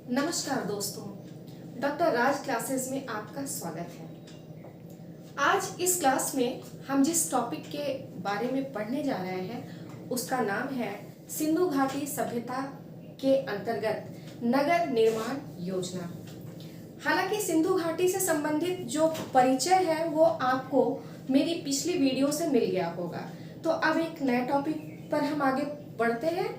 नमस्कार दोस्तों, डॉक्टर राज क्लासेस में आपका स्वागत है। आज इस क्लास में हम जिस टॉपिक के बारे में पढ़ने जा रहे हैं उसका नाम है सिंधु घाटी सभ्यता के अंतर्गत नगर निर्माण योजना। हालांकि सिंधु घाटी से संबंधित जो परिचय है वो आपको मेरी पिछली वीडियो से मिल गया होगा, तो अब एक नए टॉपिक पर हम आगे बढ़ते हैं।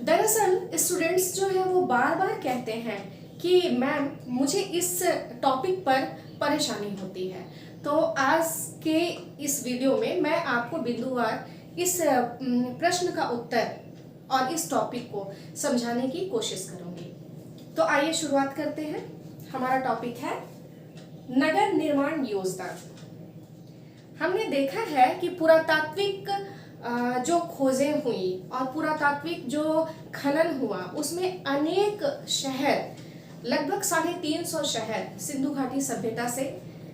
दरअसल स्टूडेंट्स जो है वो बार बार कहते हैं कि मैम मुझे इस टॉपिक पर परेशानी होती है, तो आज के इस वीडियो में मैं आपको बिंदुवार इस प्रश्न का उत्तर और इस टॉपिक को समझाने की कोशिश करूंगी। तो आइए शुरुआत करते हैं। हमारा टॉपिक है नगर निर्माण योजना। हमने देखा है कि पुरातात्विक जो खोजें हुई और पुरातात्विक जो खनन हुआ उसमें अनेक शहर, लगभग 350 शहर सिंधु घाटी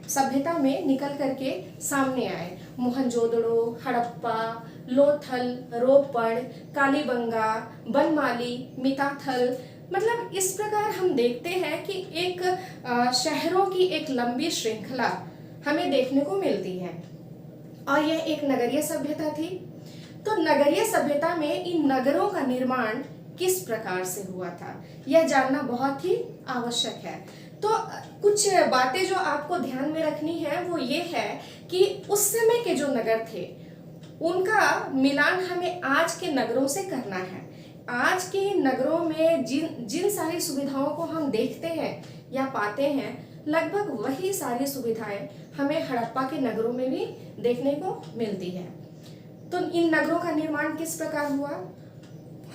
सभ्यता में निकल करके सामने आए। मोहनजोदड़ो, हड़प्पा, लोथल, रोपड़, कालीबंगा, बनमाली, मिताथल, मतलब इस प्रकार हम देखते हैं कि एक शहरों की एक लंबी श्रृंखला हमें देखने को मिलती है और यह एक नगरीय सभ्यता थी। तो नगरीय सभ्यता में इन नगरों का निर्माण किस प्रकार से हुआ था यह जानना बहुत ही आवश्यक है। तो कुछ बातें जो आपको ध्यान में रखनी है वो ये है कि उस समय के जो नगर थे उनका मिलान हमें आज के नगरों से करना है। आज के नगरों में जिन सारी सुविधाओं को हम देखते हैं या पाते हैं, लगभग वही सारी सुविधाएं हमें हड़प्पा के नगरों में भी देखने को मिलती है। तो इन नगरों का निर्माण किस प्रकार हुआ,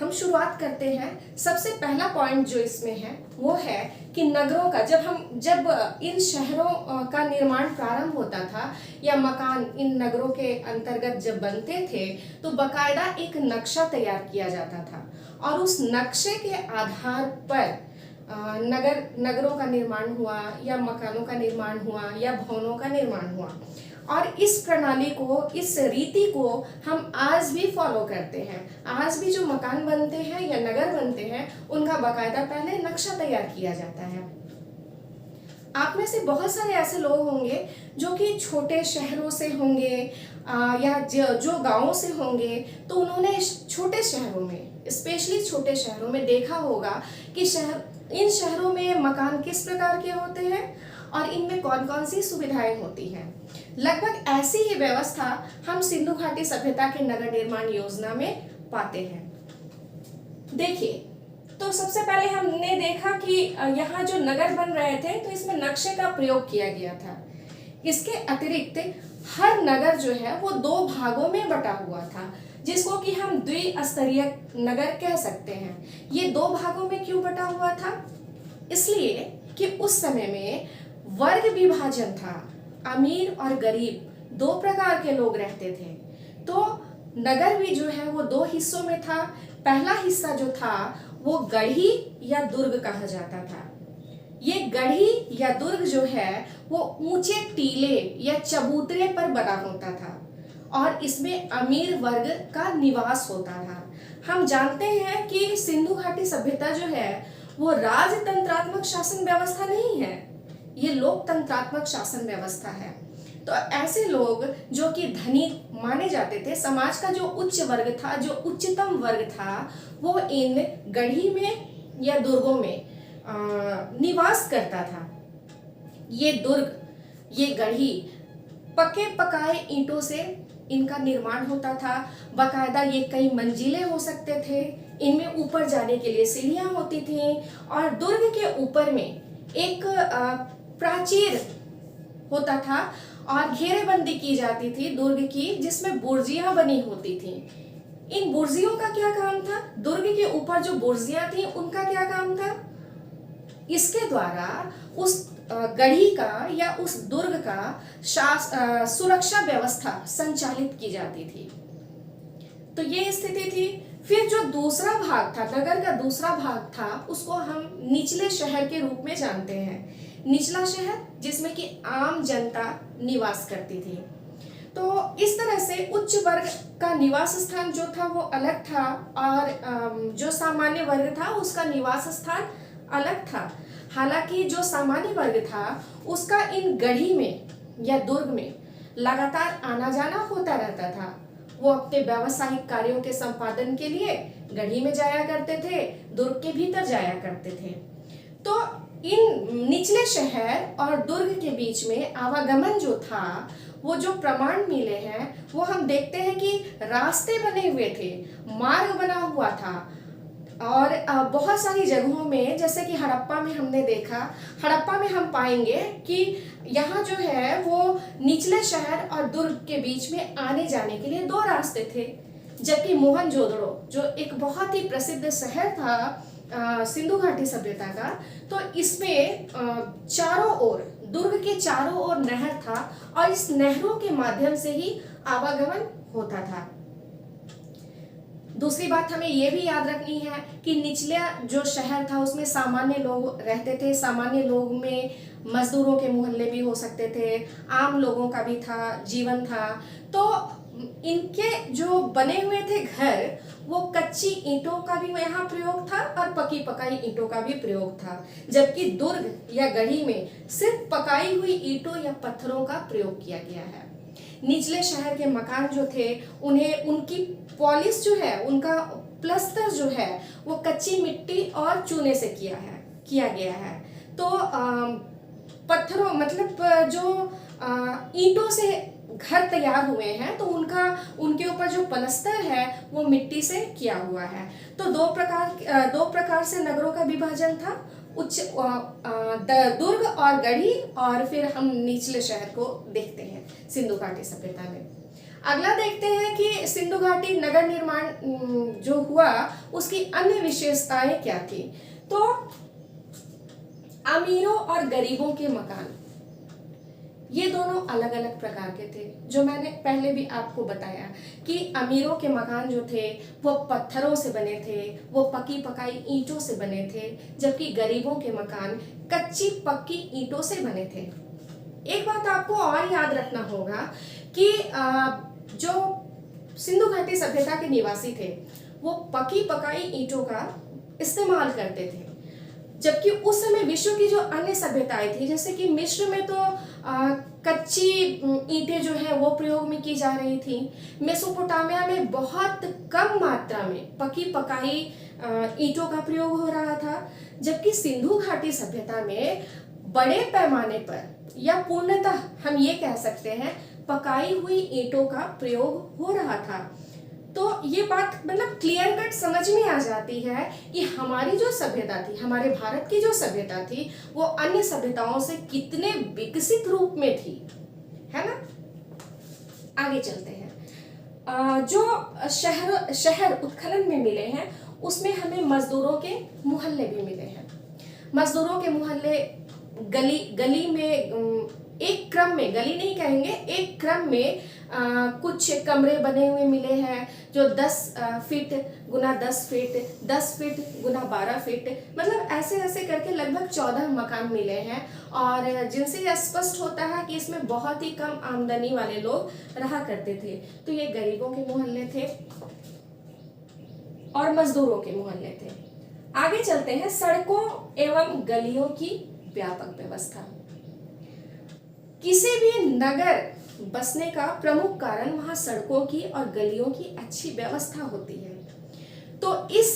हम शुरुआत करते हैं। सबसे पहला पॉइंट जो इसमें है वो है कि नगरों का जब इन शहरों का निर्माण प्रारंभ होता था या मकान इन नगरों के अंतर्गत जब बनते थे तो बकायदा एक नक्शा तैयार किया जाता था और उस नक्शे के आधार पर नगरों का निर्माण हुआ या मकानों का निर्माण हुआ या भवनों का निर्माण हुआ। और इस प्रणाली को, इस रीति को हम आज भी फॉलो करते हैं। आज भी जो मकान बनते हैं या नगर बनते हैं उनका बाकायदा पहले नक्शा तैयार किया जाता है। आप में से बहुत सारे ऐसे लोग होंगे जो कि छोटे शहरों से होंगे या जो गांवों से होंगे, तो उन्होंने छोटे शहरों में, स्पेशली छोटे शहरों में देखा होगा कि इन शहरों में मकान किस प्रकार के होते हैं और इनमें कौन कौन सी सुविधाएं होती हैं। लगभग ऐसी ही व्यवस्था हम सिंधु घाटी सभ्यता के नगर निर्माण योजना में पाते हैं। देखिए, तो सबसे पहले हमने देखा कि यहाँ जो नगर बन रहे थे तो इसमें नक्शे का प्रयोग किया गया था। इसके अतिरिक्त हर नगर जो है वो 2 भागों में बटा हुआ था, जिसको कि हम द्विस्तरीय नगर कह सकते हैं। ये 2 भागों में क्यों बटा हुआ था? इसलिए कि उस समय में वर्ग विभाजन था, अमीर और गरीब 2 प्रकार के लोग रहते थे। तो नगर भी जो है वो 2 हिस्सों में था। पहला हिस्सा जो था वो गढ़ी या दुर्ग कहा जाता था। ये गढ़ी या दुर्ग जो है वो ऊंचे टीले या चबूतरे पर बना होता था और इसमें अमीर वर्ग का निवास होता था। हम जानते हैं कि सिंधु घाटी सभ्यता जो है वो राजतंत्रात्मक शासन व्यवस्था नहीं है, ये लोकतंत्रात्मक शासन व्यवस्था है। तो ऐसे लोग जो कि धनी माने जाते थे, समाज का जो उच्च वर्ग था, जो उच्चतम वर्ग था, वो इन गढ़ी में या दुर्गों में निवास करता था। ये दुर्ग, ये गढ़ी पके पकाए ईंटों से इनका निर्माण होता था। बाकायदा ये कई मंजिले हो सकते थे, इनमें ऊपर जाने के लिए सीढ़ियां होती थी और दुर्ग के ऊपर में एक प्राचीर होता था और घेरेबंदी की जाती थी दुर्ग की, जिसमें बुर्जियां बनी होती थी। इन बुर्जियों का क्या काम था? दुर्ग के ऊपर जो बुर्जियां थी उनका क्या काम था? इसके द्वारा उस गढ़ी का या उस दुर्ग का सुरक्षा व्यवस्था संचालित की जाती थी। तो ये स्थिति थी। फिर जो दूसरा भाग था, नगर का दूसरा भाग था, उसको हम निचले शहर के रूप में जानते हैं। निचला शहर जिसमें कि आम जनता निवास करती थी। तो इस तरह से उच्च वर्ग का निवास स्थान जो था वो अलग था और जो सामान्य वर्ग था उसका निवास स्थान अलग था। हालांकि जो सामान्य वर्ग था उसका इन गढ़ी में या दुर्ग में लगातार आना जाना होता रहता था। वो अपने व्यावसायिक कार्यों के संपादन के लिए गढ़ी में जाया करते थे, दुर्ग के भीतर जाया करते थे। तो इन निचले शहर और दुर्ग के बीच में आवागमन जो था, वो जो प्रमाण मिले हैं वो हम देखते हैं कि रास्ते बने हुए थे, मार्ग बना हुआ था। और बहुत सारी जगहों में, जैसे कि हड़प्पा में हमने देखा, हड़प्पा में हम पाएंगे कि यहाँ जो है वो निचले शहर और दुर्ग के बीच में आने जाने के लिए 2 रास्ते थे। जबकि मोहनजोदड़ो जो एक बहुत ही प्रसिद्ध शहर था सिंधु घाटी सभ्यता का, तो इसमें चारों ओर, दुर्ग के चारों ओर नहर था और इस नहरों के माध्यम से ही आवागमन होता था। दूसरी बात हमें ये भी याद रखनी है कि निचले जो शहर था उसमें सामान्य लोग रहते थे। सामान्य लोग में मजदूरों के मोहल्ले भी हो सकते थे, आम लोगों का भी था, जीवन था। तो इनके जो बने हुए थे घर, वो कच्ची ईंटों का भी यहाँ प्रयोग था और पकी पकाई ईंटों का भी प्रयोग था। जबकि दुर्ग या गढ़ी में सिर्फ पकाई हुई ईंटों या पत्थरों का प्रयोग किया गया है। निचले शहर के मकान जो थे, उन्हें उनकी पॉलिश जो है, उनका प्लस्तर जो है वो कच्ची मिट्टी और चूने से किया गया है। तो पत्थरों मतलब जो ईंटों से घर तैयार हुए हैं, तो उनके ऊपर जो पलस्तर है वो मिट्टी से किया हुआ है। तो दो प्रकार से नगरों का विभाजन था, दुर्ग और गढ़ी, और फिर हम निचले शहर को देखते हैं सिंधु घाटी सभ्यता में। अगला देखते हैं कि सिंधु घाटी नगर निर्माण जो हुआ उसकी अन्य विशेषताएं क्या थी। तो अमीरों और गरीबों के मकान, ये दोनों अलग अलग प्रकार के थे। जो मैंने पहले भी आपको बताया कि अमीरों के मकान जो थे वो पत्थरों से बने थे, वो पकी पकाई ईंटों से बने थे, जबकि गरीबों के मकान कच्ची पक्की ईंटों से बने थे। एक बात आपको और याद रखना होगा कि जो सिंधु घाटी सभ्यता के निवासी थे वो पकी पकाई ईंटों का इस्तेमाल करते थे, जबकि उस समय विश्व की जो अन्य सभ्यताएं थी, जैसे कि मिस्र में तो कच्ची ईंटें जो है वो प्रयोग में की जा रही थी। मेसोपोटामिया में बहुत कम मात्रा में पकी पकाई ईंटों का प्रयोग हो रहा था, जबकि सिंधु घाटी सभ्यता में बड़े पैमाने पर, या पूर्णतः हम ये कह सकते हैं, पकाई हुई ईंटों का प्रयोग हो रहा था। तो ये बात मतलब क्लियर कट समझ में आ जाती है कि हमारी जो सभ्यता थी, हमारे भारत की जो सभ्यता थी, वो अन्य सभ्यताओं से कितने विकसित रूप में थी, है ना। आगे चलते हैं। जो शहर उत्खनन में मिले हैं उसमें हमें मजदूरों के मोहल्ले भी मिले हैं। मजदूरों के मोहल्ले गली में एक क्रम में, गली नहीं कहेंगे, एक क्रम में कुछ कमरे बने हुए मिले हैं जो 10 फीट गुना 10 फीट, 10 फीट गुना 12 फीट, मतलब ऐसे ऐसे करके लगभग 14 मकान मिले हैं। और जिनसे यह स्पष्ट होता है कि इसमें बहुत ही कम आमदनी वाले लोग रहा करते थे। तो ये गरीबों के मोहल्ले थे और मजदूरों के मोहल्ले थे। आगे चलते हैं, सड़कों एवं गलियों की व्यापक व्यवस्था। किसी भी नगर बसने का प्रमुख कारण वहां सड़कों की और गलियों की अच्छी व्यवस्था होती है। तो इस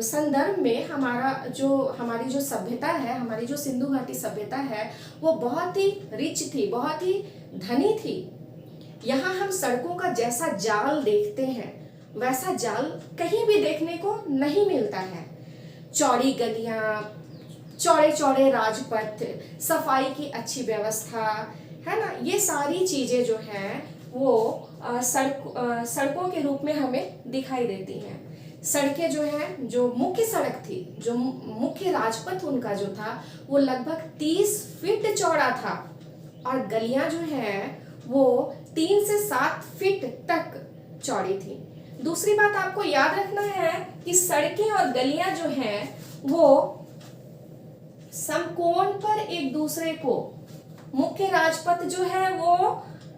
संदर्भ में हमारी जो सभ्यता है, हमारी जो सिंधु घाटी सभ्यता है, वो बहुत ही रिच थी, बहुत ही धनी थी। यहाँ हम सड़कों का जैसा जाल देखते हैं वैसा जाल कहीं भी देखने को नहीं मिलता है। चौड़ी गलियां, चौड़े चौड़े राजपथ, सफाई की अच्छी व्यवस्था, है ना, ये सारी चीजें जो हैं वो सड़कों के रूप में हमें दिखाई देती हैं। सड़कें जो हैं, जो मुख्य सड़क थी, जो मुख्य राजपथ उनका जो था वो लगभग 30 फीट चौड़ा था, और गलियां जो हैं वो 3 से 7 फीट तक चौड़ी थी। दूसरी बात आपको याद रखना है कि सड़कें और गलियां जो हैं वो समकोण पर एक दूसरे को, मुख्य राजपथ जो है वो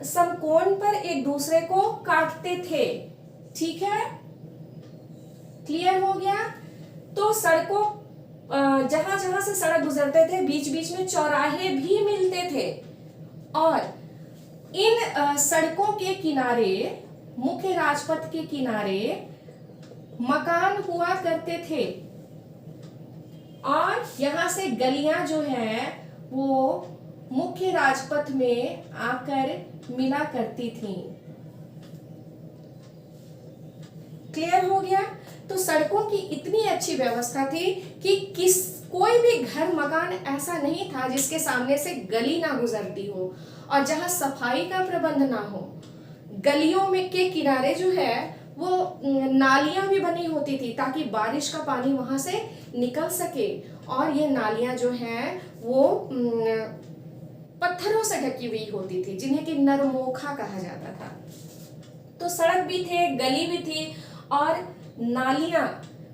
समकोण पर एक दूसरे को काटते थे। ठीक है, क्लियर हो गया। तो सड़कों जहां जहां से सड़क गुजरते थे बीच बीच में चौराहे भी मिलते थे, और इन सड़कों के किनारे, मुख्य राजपथ के किनारे मकान हुआ करते थे, और यहां से गलियां जो है वो मुख्य राजपथ में आकर मिला करती थी। क्लियर हो गया? तो सड़कों की इतनी अच्छी व्यवस्था थी कि कोई भी घर मकान ऐसा नहीं था जिसके सामने से गली ना गुजरती हो, और जहां सफाई का प्रबंध ना हो। गलियों में के किनारे जो है वो नालियां भी बनी होती थी ताकि बारिश का पानी वहां से निकल सके, और ये नालियां जो हैं वो पत्थरों से ढकी हुई होती थी जिन्हें कि नरमोखा कहा जाता था। तो सड़क भी थे, गली भी थी, और नालियां,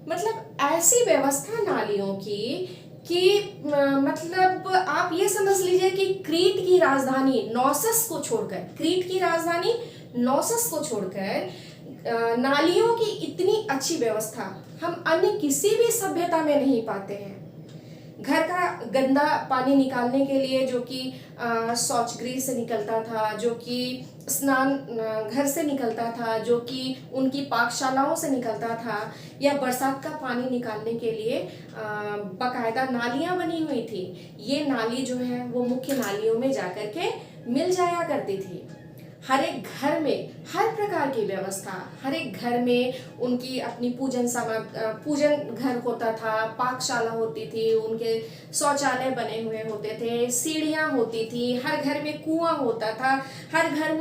मतलब ऐसी व्यवस्था नालियों की कि मतलब आप ये समझ लीजिए कि क्रीट की राजधानी नॉसस को छोड़कर, क्रीट की राजधानी नॉसस को छोड़कर नालियों की इतनी अच्छी व्यवस्था हम अन्य किसी भी सभ्यता में नहीं पाते हैं। घर का गंदा पानी निकालने के लिए जो कि शौचगृह से निकलता था, जो कि स्नान घर से निकलता था, जो कि उनकी पाकशालाओं से निकलता था, या बरसात का पानी निकालने के लिए बाकायदा नालियां बनी हुई थी। ये नाली जो है वो मुख्य नालियों में जाकर के मिल जाया करती थी। हर एक घर में हर प्रकार की व्यवस्था, हर एक घर में उनकी अपनी पूजन घर होता था, पाकशाला होती थी, उनके शौचालय बने हुए होते थे, सीढ़ियाँ होती थी, हर घर में कुआं होता था, हर घर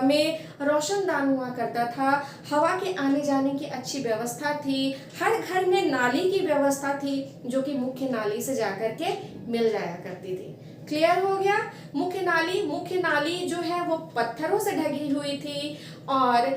में रोशनदान हुआ करता था, हवा के आने जाने की अच्छी व्यवस्था थी, हर घर में नाली की व्यवस्था थी जो कि मुख्य नाली से जाकर के मिल जाया करती थी। क्लियर हो गया? मुख्य नाली जो है वो पत्थरों से ढकी हुई थी, और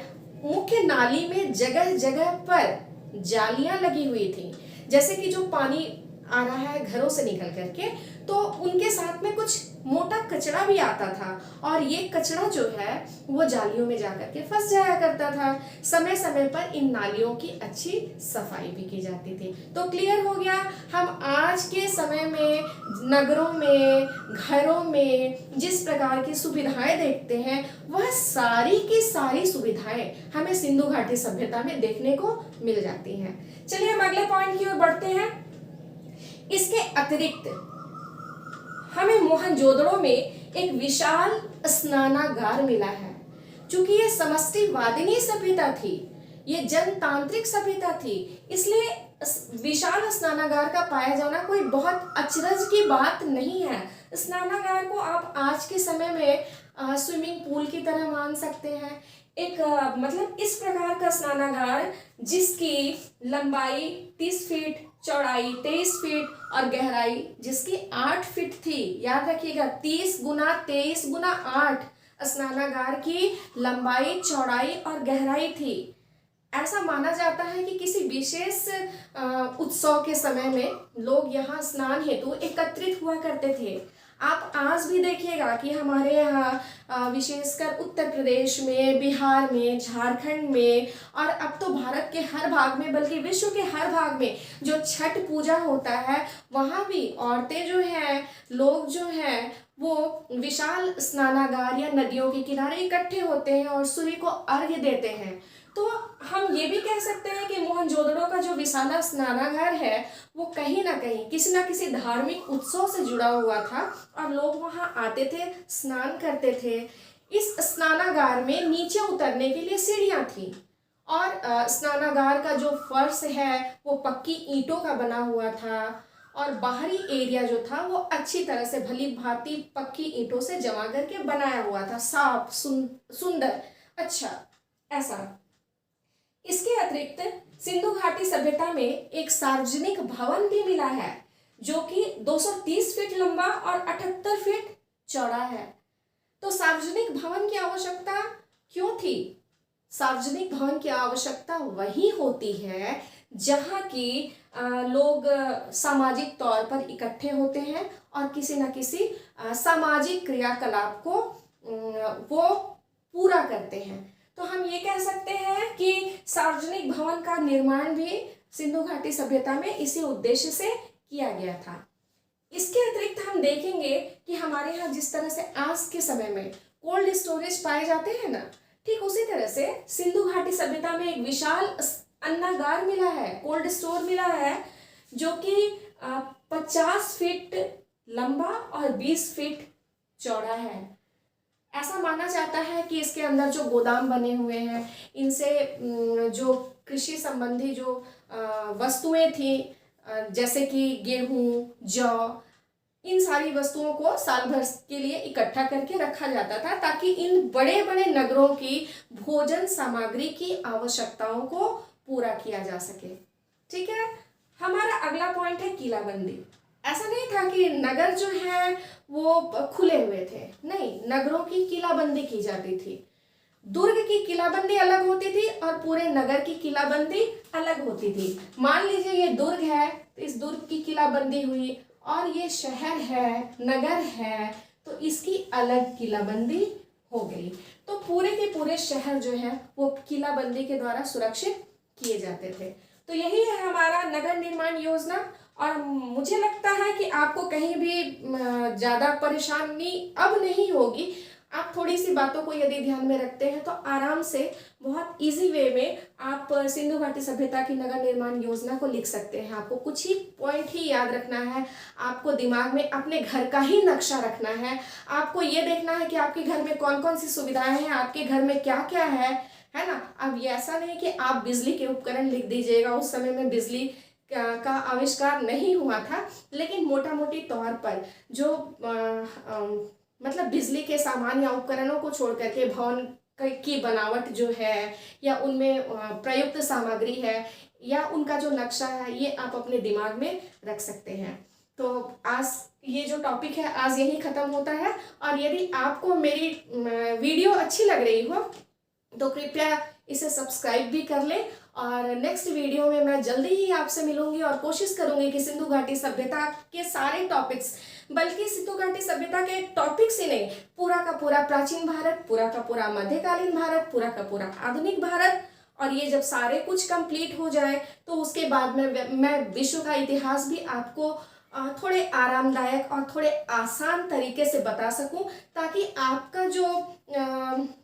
मुख्य नाली में जगह जगह पर जालियां लगी हुई थी। जैसे कि जो पानी आ रहा है घरों से निकल करके, तो उनके साथ में कुछ मोटा कचरा भी आता था, और ये कचरा जो है वो जालियों में जाकर के फंस जाया करता था। समय समय पर इन नालियों की अच्छी सफाई भी की जाती थी। तो क्लियर हो गया? हम आज के समय में नगरों में, घरों में जिस प्रकार की सुविधाएं देखते हैं, वह सारी की सारी सुविधाएं हमें सिंधु घाटी सभ्यता में देखने को मिल जाती हैं। चलिए हम अगले पॉइंट की ओर बढ़ते हैं। इसके अतिरिक्त हमें मोहनजोदड़ो में एक विशाल स्नानागार मिला है। चूंकि ये समष्टिवादिनी सभ्यता थी, ये जनतांत्रिक सभ्यता थी, इसलिए विशाल स्नानागार का पाया जाना कोई बहुत अचरज की बात नहीं है। स्नानागार को आप आज के समय में स्विमिंग पूल की तरह मान सकते हैं। एक मतलब इस प्रकार का स्नानागार जिसकी लंबाई 30 फीट, चौड़ाई 23 फीट और गहराई जिसकी 8 फीट थी। याद रखिएगा, 30 गुना 23 गुना 8 स्नानागार की लंबाई, चौड़ाई और गहराई थी। ऐसा माना जाता है कि किसी विशेष उत्सव के समय में लोग यहाँ स्नान हेतु एकत्रित हुआ करते थे। आप आज भी देखिएगा कि हमारे यहाँ विशेषकर उत्तर प्रदेश में, बिहार में, झारखंड में, और अब तो भारत के हर भाग में, बल्कि विश्व के हर भाग में जो छठ पूजा होता है, वहाँ भी औरतें जो हैं, लोग जो हैं, वो विशाल स्नानागार या नदियों के किनारे इकट्ठे होते हैं और सूर्य को अर्घ्य देते हैं। तो हम ये भी कह सकते हैं कि मोहनजोदड़ो का जो विशाल स्नानागार है वो कहीं ना कहीं किसी न किसी धार्मिक उत्सव से जुड़ा हुआ था, और लोग वहाँ आते थे, स्नान करते थे। इस स्नानागार में नीचे उतरने के लिए सीढ़ियाँ थी, और स्नानागार का जो फर्श है वो पक्की ईंटों का बना हुआ था, और बाहरी एरिया जो था वो अच्छी तरह से भली भांति पक्की ईंटों से जमा करके बनाया हुआ था, साफ सुंदर। अच्छा, ऐसा। इसके अतिरिक्त सिंधु घाटी सभ्यता में एक सार्वजनिक भवन भी मिला है जो कि 230 फीट लंबा और 78 फीट चौड़ा है। तो सार्वजनिक भवन की आवश्यकता क्यों थी? सार्वजनिक भवन की आवश्यकता वही होती है जहाँ की लोग सामाजिक तौर पर इकट्ठे होते हैं और किसी न किसी सामाजिक क्रियाकलाप को वो पूरा करते हैं। तो हम ये कह सकते हैं कि सार्वजनिक भवन का निर्माण भी सिंधु घाटी सभ्यता में इसी उद्देश्य से किया गया था। इसके अतिरिक्त हम देखेंगे कि हमारे यहाँ जिस तरह से आज के समय में कोल्ड स्टोरेज पाए जाते हैं ना, ठीक उसी तरह से सिंधु घाटी सभ्यता में एक विशाल अन्नागार मिला है, कोल्ड स्टोर मिला है, जो कि 50 फीट लंबा और 20 फीट चौड़ा है। ऐसा माना जाता है कि इसके अंदर जो गोदाम बने हुए हैं, इनसे जो कृषि संबंधी जो वस्तुएं थी, जैसे कि गेहूं, जौ, इन सारी वस्तुओं को साल भर के लिए इकट्ठा करके रखा जाता था, ताकि इन बड़े बड़े नगरों की भोजन सामग्री की आवश्यकताओं को पूरा किया जा सके। ठीक है, हमारा अगला पॉइंट है किलाबंदी। ऐसा नहीं था कि नगर जो है वो खुले हुए थे, नहीं, नगरों की किलाबंदी की जाती थी। दुर्ग की किलाबंदी अलग होती थी और पूरे नगर की किलाबंदी अलग होती थी। मान लीजिए ये दुर्ग है तो इस दुर्ग की किलाबंदी हुई, और ये शहर है, नगर है, तो इसकी अलग किलाबंदी हो गई। तो पूरे के पूरे शहर जो है वो किलाबंदी के द्वारा सुरक्षित किए जाते थे। तो यही है हमारा नगर निर्माण योजना, और मुझे लगता है कि आपको कहीं भी ज़्यादा परेशानी अब नहीं होगी। आप थोड़ी सी बातों को यदि ध्यान में रखते हैं तो आराम से बहुत इजी वे में आप सिंधु घाटी सभ्यता की नगर निर्माण योजना को लिख सकते हैं। आपको कुछ ही पॉइंट ही याद रखना है, आपको दिमाग में अपने घर का ही नक्शा रखना है, आपको ये देखना है कि आपके घर में कौन कौन सी सुविधाएं हैं, आपके घर में क्या क्या है ना। अब ये ऐसा नहीं कि आप बिजली के उपकरण लिख दीजिएगा, उस समय में बिजली का आविष्कार नहीं हुआ था, लेकिन मोटा मोटी तौर पर जो मतलब बिजली के सामान या उपकरणों को छोड़ करके भवन की बनावट जो है, या उनमें प्रयुक्त सामग्री है, या उनका जो नक्शा है, ये आप अपने दिमाग में रख सकते हैं। तो आज ये जो टॉपिक है आज यही खत्म होता है। और यदि आपको मेरी वीडियो अच्छी लग रही हो तो कृपया इसे सब्सक्राइब भी कर लें, और नेक्स्ट वीडियो में मैं जल्दी ही आपसे मिलूंगी और कोशिश करूंगी कि सिंधु घाटी सभ्यता के सारे टॉपिक्स, बल्कि सिंधु घाटी सभ्यता के टॉपिक्स ही नहीं, पूरा का पूरा प्राचीन भारत, पूरा का पूरा मध्यकालीन भारत, पूरा का पूरा आधुनिक भारत, और ये जब सारे कुछ कंप्लीट हो जाए तो उसके बाद में मैं विश्व का इतिहास भी आपको थोड़े आरामदायक और थोड़े आसान तरीके से बता सकूं, ताकि आपका जो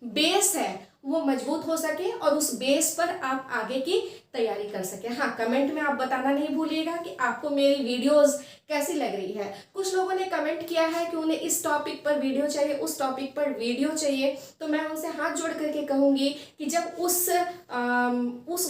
बेस है वो मजबूत हो सके और उस बेस पर आप आगे की तैयारी कर सके। हाँ, कमेंट में आप बताना नहीं भूलिएगा कि आपको मेरी वीडियोस कैसी लग रही है। कुछ लोगों ने कमेंट किया है कि उन्हें इस टॉपिक पर वीडियो चाहिए, उस टॉपिक पर वीडियो चाहिए, तो मैं उनसे हाथ जोड़ करके कहूँगी कि जब उस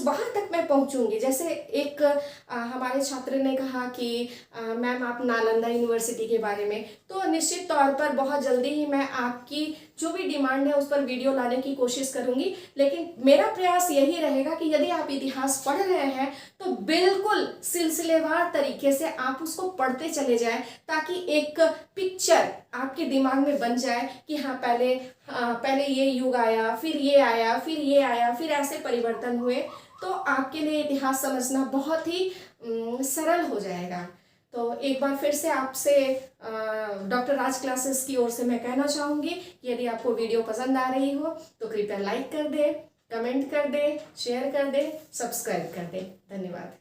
वहाँ तक मैं पहुँचूँगी, जैसे एक हमारे छात्र ने कहा कि मैम आप नालंदा यूनिवर्सिटी के बारे में, तो निश्चित तौर पर बहुत जल्दी ही मैं आपकी जो भी डिमांड है उस पर वीडियो लाने की कोशिश करूंगी। लेकिन मेरा प्रयास यही रहेगा कि यदि आप इतिहास पढ़ रहे हैं तो बिल्कुल सिलसिलेवार तरीके से आप उसको पढ़ते चले जाएं, ताकि एक पिक्चर आपके दिमाग में बन जाए कि हाँ, पहले ये युग आया, फिर ये आया, फिर ये आया, फिर ऐसे परिवर्तन हुए। तो आपके लिए इतिहास समझना बहुत ही सरल हो जाएगा। तो एक बार फिर से आपसे डॉक्टर राज क्लासेस की ओर से मैं कहना चाहूँगी, यदि आपको वीडियो पसंद आ रही हो तो कृपया लाइक कर दे, कमेंट कर दे, शेयर कर दे, सब्सक्राइब कर दे। धन्यवाद।